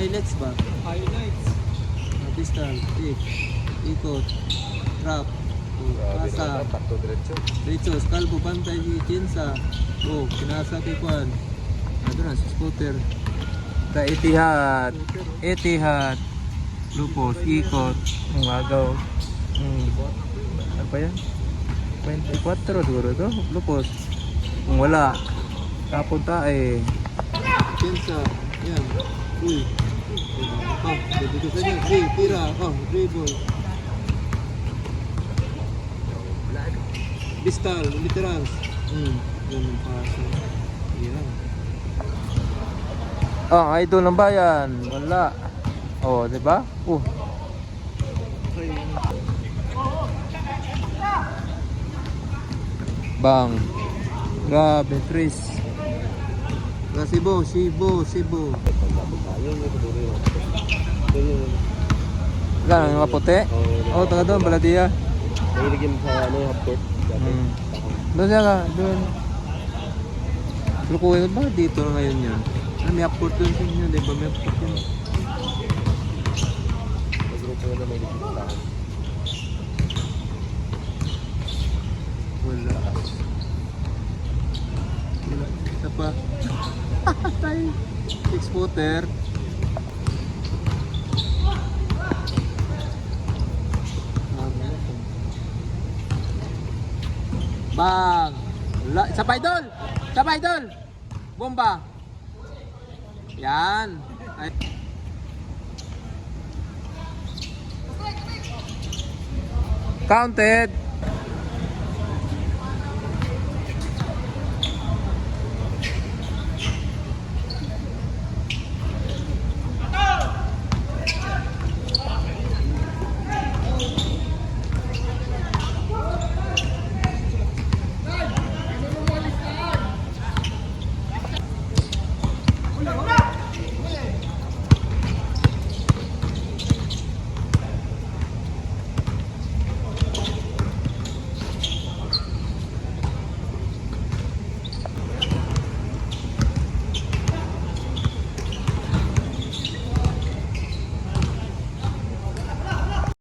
Highlights ba? Highlights. Pistol, pick, ikot, trap, pasa, Takto diretso. Richos, kalbo, pantay, chinsa, kinasa kay Kwan. Ano na, si scooter. Etihad. Etihad. Lupos, ikot. Magaw. Ano pa yan? 24 siguro to. Lupos. Wala. Kapunta eh. Chinsa, yan, uy. Dito sa niya, tira, dribble. Bistal, literals. Yun ang pasa. Yan. Idol ng bayan. Wala. Di ba? Bang. Grabe, Tris. Cebu. Gano'n yung maputi? Taga doon, Baladiya. Nailigim sa half court. Doon siya ka, doon. Lukuhin ba dito ngayon yan? May upport doon sa inyo, di ba? May upport yun. Nagrupo na may ligim sa akin. Wala. Isa pa. Tayo. 6-footer. Bang! Sabay dol! Sabay dol! Bomba! Yan! Ay. Counted.